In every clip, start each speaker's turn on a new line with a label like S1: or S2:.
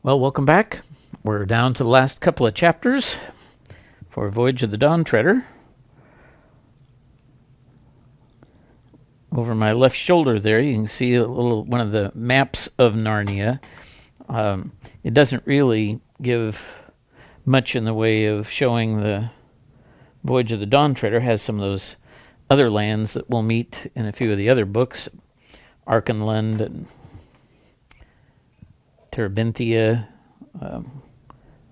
S1: Well, welcome back. We're down to the last couple of chapters for Voyage of the Dawn Treader. Over my left shoulder there, you can see one of the maps of Narnia. It doesn't really give much in the way of showing the Voyage of the Dawn Treader. It has some of those other lands that we'll meet in a few of the other books, Arkenland and Terabithia.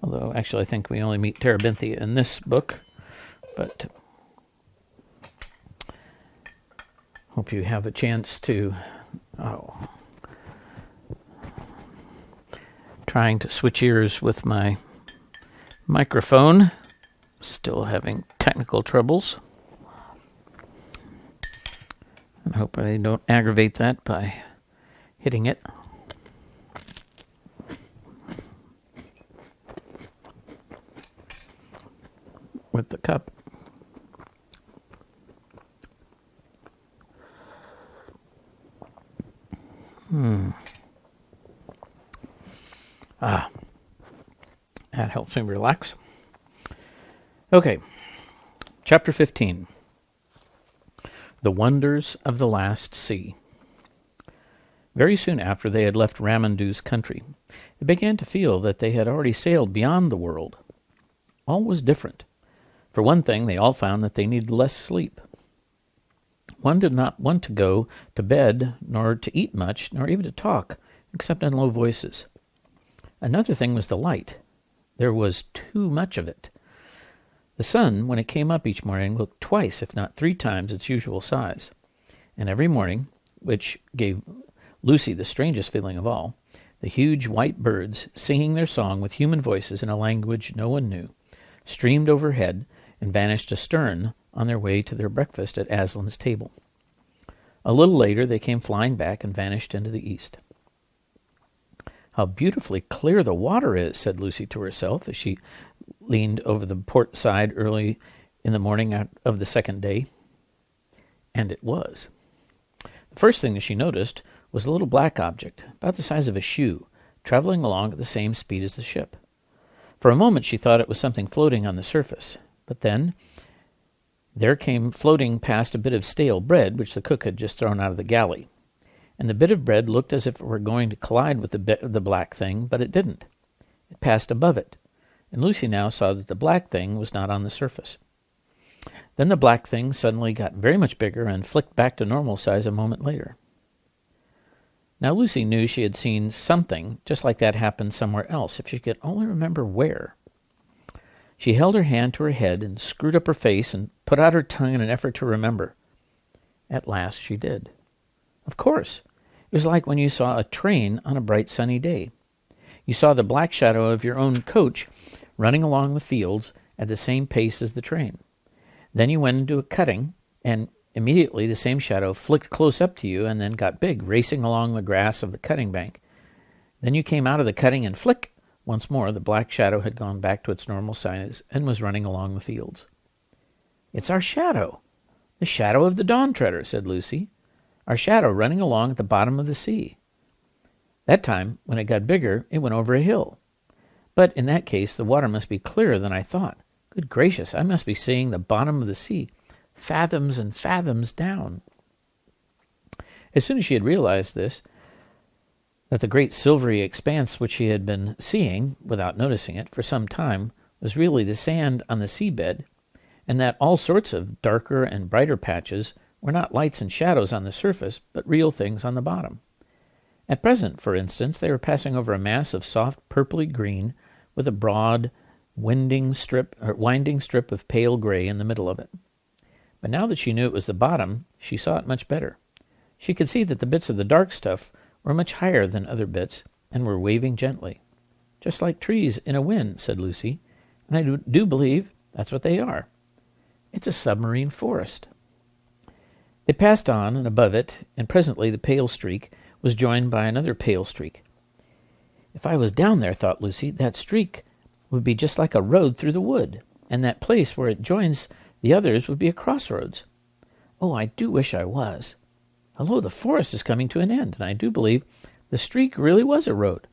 S1: Although actually I think we only meet Terabithia in this book, but hope you have a chance to trying to switch ears with my microphone, still having technical troubles, and hope I don't aggravate that by hitting it. With the cup. That helps me relax. Okay, chapter 15. The Wonders of the Last Sea. Very soon after they had left Ramandu's country, they began to feel that they had already sailed beyond the world. All was different. For one thing, they all found that they needed less sleep. One did not want to go to bed, nor to eat much, nor even to talk, except in low voices. Another thing was the light. There was too much of it. The sun, when it came up each morning, looked twice, if not 3 times, its usual size. And every morning, which gave Lucy the strangest feeling of all, the huge white birds, singing their song with human voices in a language no one knew, streamed overhead and vanished astern on their way to their breakfast at Aslan's table. A little later they came flying back and vanished into the east. "How beautifully clear the water is," said Lucy to herself as she leaned over the port side early in the morning of the second day. And it was. The first thing that she noticed was a little black object, about the size of a shoe, traveling along at the same speed as the ship. For a moment she thought it was something floating on the surface, but then there came floating past a bit of stale bread which the cook had just thrown out of the galley, and the bit of bread looked as if it were going to collide with the black thing, but it didn't. It passed above it, and Lucy now saw that the black thing was not on the surface. Then the black thing suddenly got very much bigger and flicked back to normal size a moment later. Now Lucy knew she had seen something just like that happen somewhere else, if she could only remember where. She held her hand to her head and screwed up her face and put out her tongue in an effort to remember. At last she did. Of course, it was like when you saw a train on a bright sunny day. You saw the black shadow of your own coach running along the fields at the same pace as the train. Then you went into a cutting, and immediately the same shadow flicked close up to you and then got big, racing along the grass of the cutting bank. Then you came out of the cutting and flick! Once more the black shadow had gone back to its normal size and was running along the fields. "It's our shadow, the shadow of the Dawn Treader," said Lucy. "Our shadow running along at the bottom of the sea. That time, when it got bigger, it went over a hill. But in that case, the water must be clearer than I thought. Good gracious, I must be seeing the bottom of the sea, fathoms and fathoms down." As soon as she had realized this, that the great silvery expanse which she had been seeing, without noticing it, for some time, was really the sand on the seabed, and that all sorts of darker and brighter patches were not lights and shadows on the surface, but real things on the bottom. At present, for instance, they were passing over a mass of soft purply green with a broad, winding strip of pale gray in the middle of it. But now that she knew it was the bottom, she saw it much better. She could see that the bits of the dark stuff were much higher than other bits, and were waving gently. "Just like trees in a wind," said Lucy, "and I do believe that's what they are. It's a submarine forest." They passed on, and above it, and presently the pale streak was joined by another pale streak. "If I was down there," thought Lucy, "that streak would be just like a road through the wood, and that place where it joins the others would be a crossroads. Oh, I do wish I was. Hello, the forest is coming to an end, and I do believe the streak really was a road.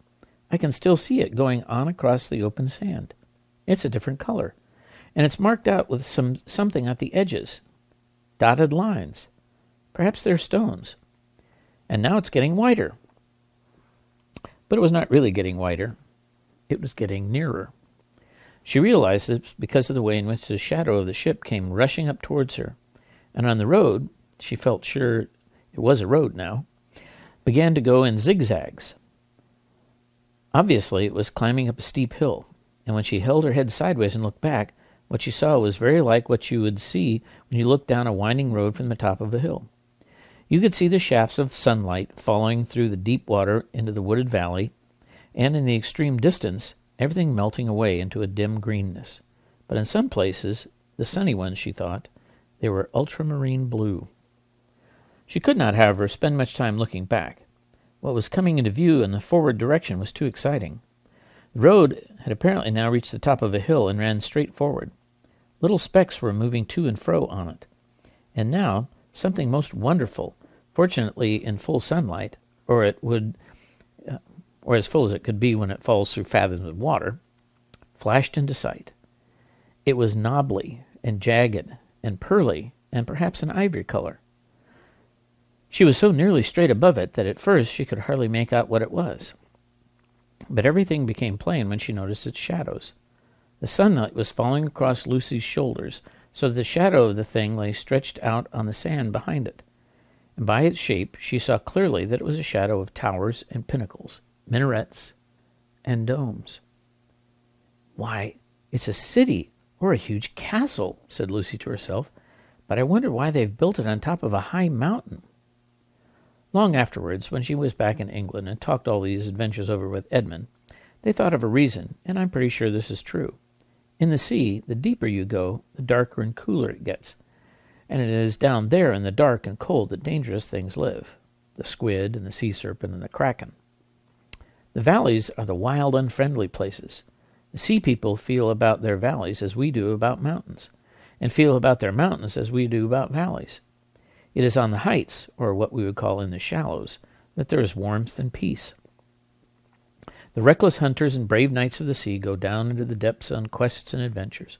S1: I can still see it going on across the open sand. It's a different color, and it's marked out with something at the edges. Dotted lines. Perhaps they're stones. And now it's getting whiter. But it was not really getting whiter. It was getting nearer. She realized this because of the way in which the shadow of the ship came rushing up towards her, and on the road, she felt sure it was a road now, began to go in zigzags. Obviously, it was climbing up a steep hill, and when she held her head sideways and looked back, what she saw was very like what you would see when you looked down a winding road from the top of a hill. You could see the shafts of sunlight falling through the deep water into the wooded valley, and in the extreme distance, everything melting away into a dim greenness. But in some places, the sunny ones, she thought, they were ultramarine blue. She could not, however, spend much time looking back. What was coming into view in the forward direction was too exciting. The road had apparently now reached the top of a hill and ran straight forward. Little specks were moving to and fro on it. And now, something most wonderful, fortunately in full sunlight, or as full as it could be when it falls through fathoms of water, flashed into sight. It was knobbly and jagged and pearly and perhaps an ivory color. She was so nearly straight above it that at first she could hardly make out what it was. But everything became plain when she noticed its shadows. The sunlight was falling across Lucy's shoulders, so that the shadow of the thing lay stretched out on the sand behind it. And by its shape she saw clearly that it was a shadow of towers and pinnacles, minarets, and domes. "Why, it's a city, or a huge castle," said Lucy to herself, "but I wonder why they've built it on top of a high mountain." Long afterwards, when she was back in England and talked all these adventures over with Edmund, they thought of a reason, and I'm pretty sure this is true. In the sea, the deeper you go, the darker and cooler it gets, and it is down there in the dark and cold that dangerous things live, the squid and the sea serpent and the kraken. The valleys are the wild, unfriendly places. The sea people feel about their valleys as we do about mountains, and feel about their mountains as we do about valleys. It is on the heights, or what we would call in the shallows, that there is warmth and peace. The reckless hunters and brave knights of the sea go down into the depths on quests and adventures,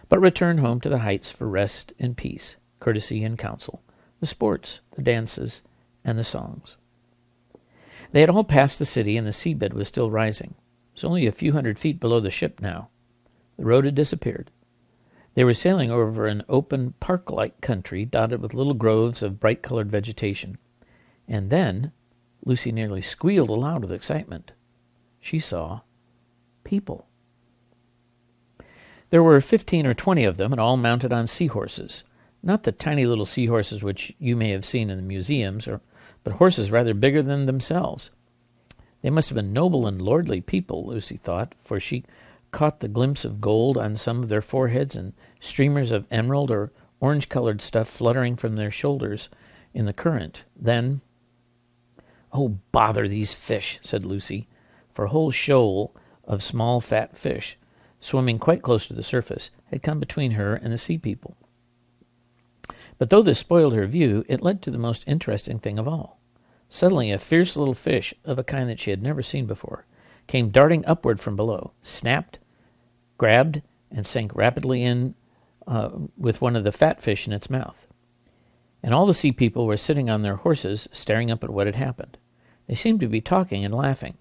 S1: but return home to the heights for rest and peace, courtesy and counsel, the sports, the dances, and the songs. They had all passed the city, and the seabed was still rising. It was only a few 100 feet below the ship now. The road had disappeared. They were sailing over an open, park-like country dotted with little groves of bright-colored vegetation. And then Lucy nearly squealed aloud with excitement. She saw people. There were 15 or 20 of them, and all mounted on seahorses. Not the tiny little seahorses which you may have seen in the museums, but horses rather bigger than themselves. They must have been noble and lordly people, Lucy thought, for she caught the glimpse of gold on some of their foreheads and streamers of emerald or orange-colored stuff fluttering from their shoulders in the current. Then, "Oh, bother these fish," said Lucy, for a whole shoal of small, fat fish, swimming quite close to the surface, had come between her and the sea people. But though this spoiled her view, it led to the most interesting thing of all. Suddenly a fierce little fish, of a kind that she had never seen before, came darting upward from below, snapped, grabbed, and sank rapidly in with one of the fat fish in its mouth. And all the sea people were sitting on their horses, staring up at what had happened. They seemed to be talking and laughing.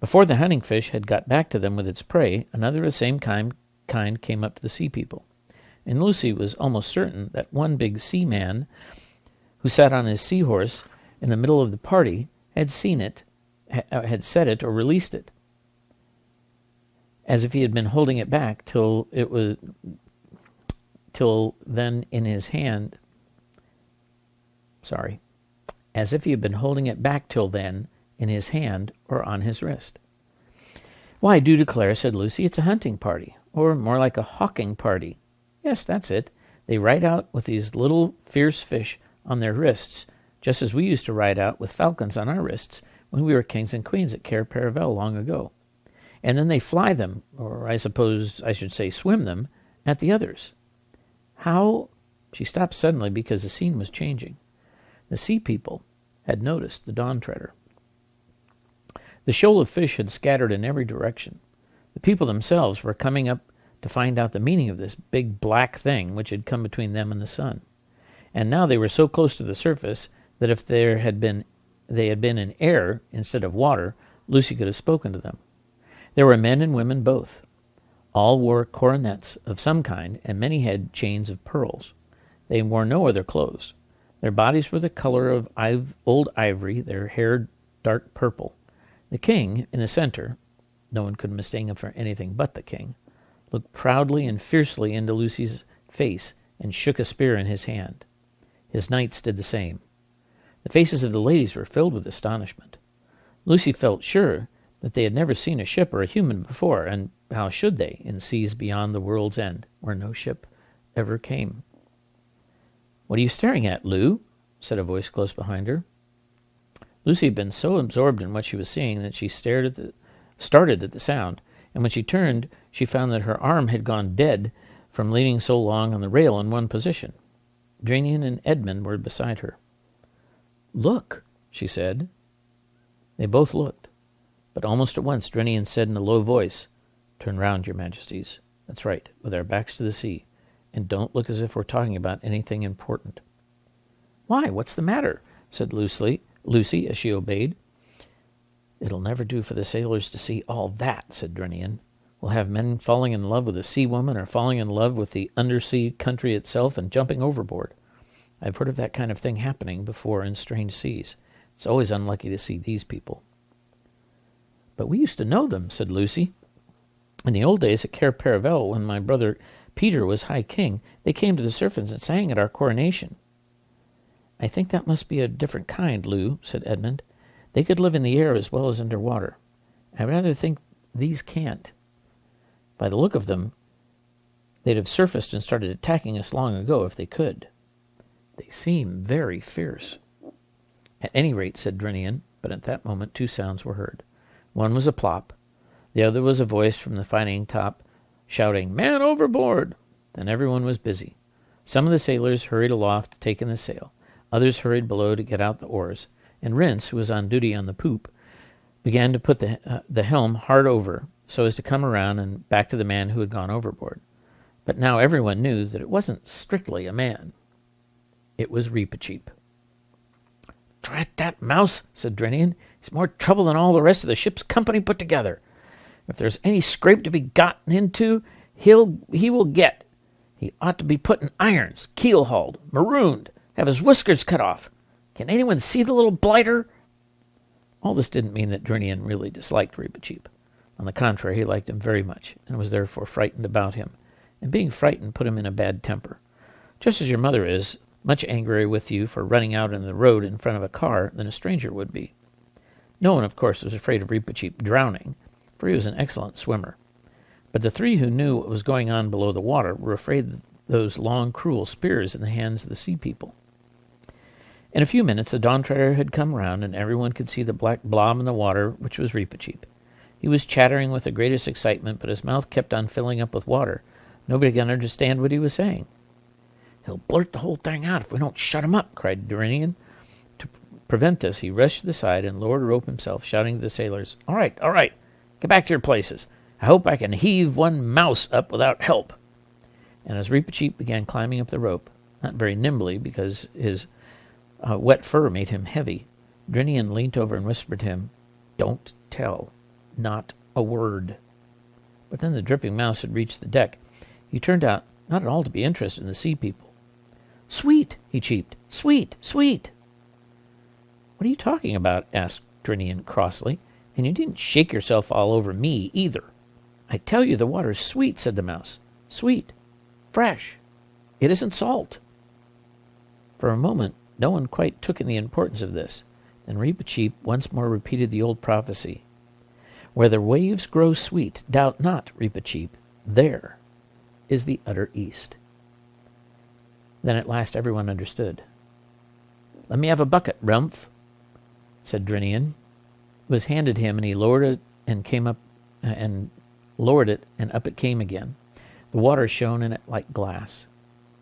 S1: Before the hunting fish had got back to them with its prey, another of the same kind came up to the sea people. And Lucy was almost certain that one big sea man, who sat on his seahorse in the middle of the party, had seen it, had set it or released it, as if he had been holding it back till then in his hand. As if he had been holding it back till then in his hand or on his wrist. "Why, I do declare," said Lucy, "it's a hunting party, or more like a hawking party. Yes, that's it. They ride out with these little fierce fish on their wrists, just as we used to ride out with falcons on our wrists when we were kings and queens at Cair Paravel long ago. And then they fly them, or I suppose I should say swim them, at the others. How—" She stopped suddenly because the scene was changing. The sea people had noticed the Dawn Treader. The shoal of fish had scattered in every direction. The people themselves were coming up to find out the meaning of this big black thing which had come between them and the sun. And now they were so close to the surface that if they had been in air instead of water, Lucy could have spoken to them. There were men and women both. All wore coronets of some kind, and many had chains of pearls. They wore no other clothes. Their bodies were the color of old ivory, their hair dark purple. The king, in the center, no one could mistake him for anything but the king, looked proudly and fiercely into Lucy's face and shook a spear in his hand. His knights did the same. The faces of the ladies were filled with astonishment. Lucy felt sure that they had never seen a ship or a human before, and how should they, in seas beyond the world's end, where no ship ever came? "What are you staring at, Lou?" said a voice close behind her. Lucy had been so absorbed in what she was seeing that she started at the sound, and when she turned, she found that her arm had gone dead from leaning so long on the rail in one position. Dranian and Edmund were beside her. "Look," she said. They both looked, but almost at once Dranian said in a low voice, "Turn round, your majesties. That's right, with our backs to the sea, and don't look as if we're talking about anything important." "Why, what's the matter?" said Lucy as she obeyed. "It'll never do for the sailors to see all that," said Dranian. "We'll have men falling in love with a sea woman or falling in love with the undersea country itself and jumping overboard. I've heard of that kind of thing happening before in strange seas. It's always unlucky to see these people." "But we used to know them," said Lucy. "In the old days at Cair Paravel, when my brother Peter was High King, they came to the surface and sang at our coronation." "I think that must be a different kind, Lou," said Edmund. "They could live in the air as well as under water. I rather think these can't. By the look of them, they'd have surfaced and started attacking us long ago if they could. They seem very fierce." "At any rate," said Drinian, but at that moment 2 sounds were heard. One was a plop. The other was a voice from the fighting top shouting, "Man overboard!" Then everyone was busy. Some of the sailors hurried aloft to take in the sail. Others hurried below to get out the oars, and Rhince, who was on duty on the poop, began to put the helm hard over so as to come around and back to the man who had gone overboard. But now everyone knew that it wasn't strictly a man. It was Reepicheep. "Drat that mouse," said Drinian. "He's more trouble than all the rest of the ship's company put together. If there's any scrape to be gotten into, he will get. He ought to be put in irons, keel-hauled, marooned, have his whiskers cut off. Can anyone see the little blighter?" All this didn't mean that Drinian really disliked Reepicheep. On the contrary, he liked him very much, and was therefore frightened about him, and being frightened put him in a bad temper. Just as your mother is much angrier with you for running out in the road in front of a car than a stranger would be. No one, of course, was afraid of Reepicheep drowning, for he was an excellent swimmer. But the 3 who knew what was going on below the water were afraid of those long, cruel spears in the hands of the sea people. In a few minutes the Dawn Treader had come round, and everyone could see the black blob in the water, which was Reepicheep. He was chattering with the greatest excitement, but his mouth kept on filling up with water. Nobody could understand what he was saying. "He'll blurt the whole thing out if we don't shut him up," cried Drinian. To prevent this, he rushed to the side and lowered a rope himself, shouting to the sailors, all right, get back to your places. I hope I can heave one mouse up without help." And as Reepicheep began climbing up the rope, not very nimbly because his wet fur made him heavy, Drinian leant over and whispered to him, "Don't tell, not a word." But then the dripping mouse had reached the deck. He turned out not at all to be interested in the sea people. "Sweet," he cheeped. "Sweet, sweet." "What are you talking about?" asked Drinian crossly. "And you didn't shake yourself all over me, either." "I tell you the water's sweet," said the mouse. "Sweet. Fresh. It isn't salt." For a moment, no one quite took in the importance of this. Then Reepicheep once more repeated the old prophecy. "Where the waves grow sweet, doubt not, Reepicheep, there is the utter east." Then at last everyone understood. "Let me have a bucket, Rumph," said Drinian. It was handed him, and he lowered it and came up, and lowered it, and up it came again. The water shone in it like glass.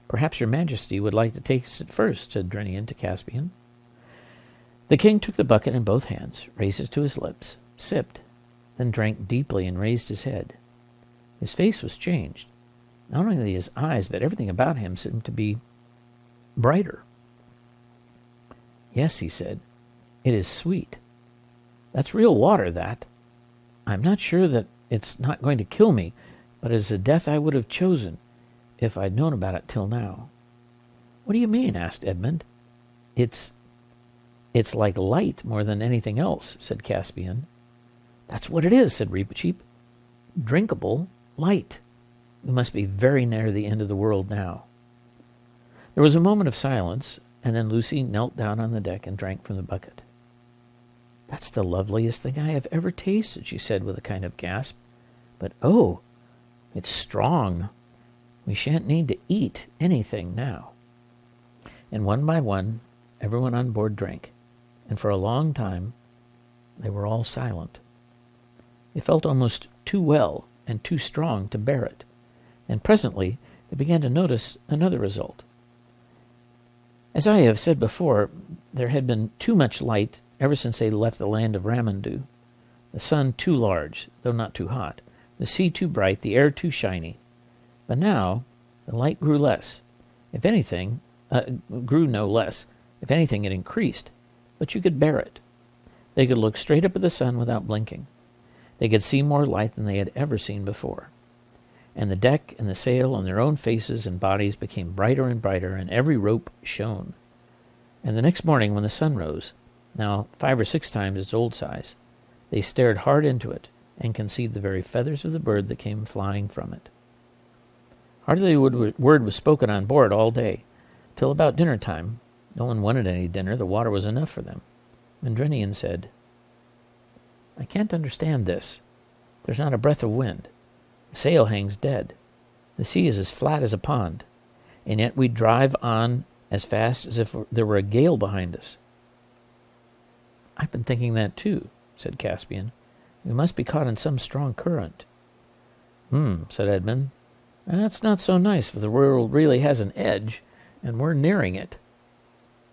S1: "Perhaps your majesty would like to taste it first," said Drinian to Caspian. The king took the bucket in both hands, raised it to his lips, sipped, then drank deeply and raised his head. His face was changed. Not only his eyes, but everything about him seemed to be brighter. "Yes," he said, "it is sweet. That's real water, that. I'm not sure that it's not going to kill me, but it's a death I would have chosen if I'd known about it till now." "What do you mean?" asked Edmund. It's like light more than anything else," said Caspian. "That's what it is," said Reepicheep. "Drinkable light. We must be very near the end of the world now." There was a moment of silence, and then Lucy knelt down on the deck and drank from the bucket. "That's the loveliest thing I have ever tasted," she said with a kind of gasp. "But oh, it's strong. We shan't need to eat anything now." And one by one, everyone on board drank, and for a long time they were all silent. They felt almost too well and too strong to bear it, and presently they began to notice another result. As I have said before, there had been too much light ever since they left the land of Ramandu. The sun too large, though not too hot, the sea too bright, the air too shiny. But now the light grew less. If anything, grew no less. If anything, it increased. But you could bear it. They could look straight up at the sun without blinking. They could see more light than they had ever seen before. And the deck and the sail and their own faces and bodies became brighter and brighter, and every rope shone. And the next morning when the sun rose, now 5 or 6 times its old size, they stared hard into it and could see the very feathers of the bird that came flying from it. Hardly a word was spoken on board all day, till about dinner time. No one wanted any dinner. The water was enough for them. Mendrinian said, "I can't understand this. There's not a breath of wind. The sail hangs dead. The sea is as flat as a pond. And yet we drive on as fast as if there were a gale behind us." "I've been thinking that too," said Caspian. "We must be caught in some strong current." Said Edmund. "That's not so nice, for the world really has an edge, and we're nearing it."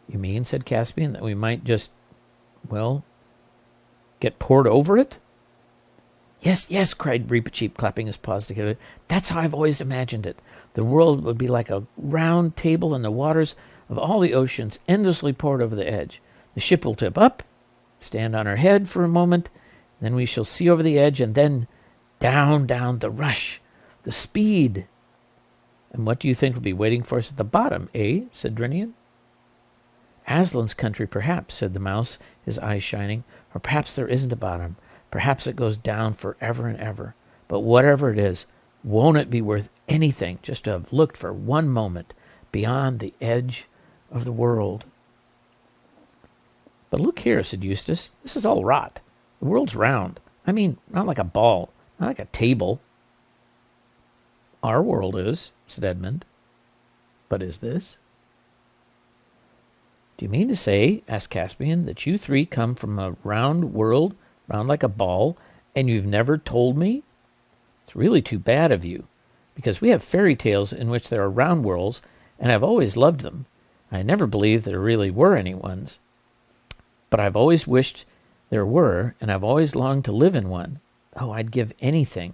S1: "You mean," said Caspian, "that we might just, get poured over it?" "Yes, yes," cried Reepicheep, clapping his paws together. "That's how I've always imagined it. The world would be like a round table, and the waters of all the oceans endlessly poured over the edge. The ship will tip up, stand on her head for a moment, then we shall see over the edge, and then down, down, the rush, the speed." "And what do you think will be waiting for us at the bottom, eh?" said Drinian. "Aslan's country, perhaps," said the mouse, his eyes shining. "Or perhaps there isn't a bottom. Perhaps it goes down forever and ever. But whatever it is, won't it be worth anything just to have looked for one moment beyond the edge of the world?" "But look here," said Eustace. "This is all rot. The world's round. I mean, not like a ball, not like a table." "Our world is," said Edmund. "But is this?" "Do you mean to say," asked Caspian, "that you 3 come from a round world, round like a ball, and you've never told me? It's really too bad of you, because we have fairy tales in which there are round worlds, and I've always loved them. I never believed there really were any ones. But I've always wished there were, and I've always longed to live in one. Oh, I'd give anything.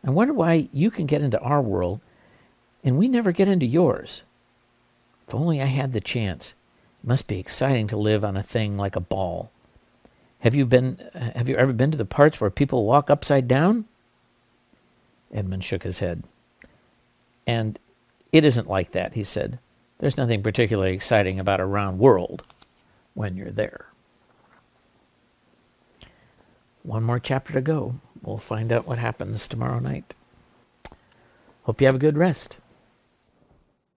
S1: I wonder why you can get into our world, and we never get into yours. If only I had the chance. It must be exciting to live on a thing like a ball. Have you ever been to the parts where people walk upside down?" Edmund shook his head. "And it isn't like that," he said. "There's nothing particularly exciting about a round world when you're there." One more chapter to go. We'll find out what happens tomorrow night. Hope you have a good rest.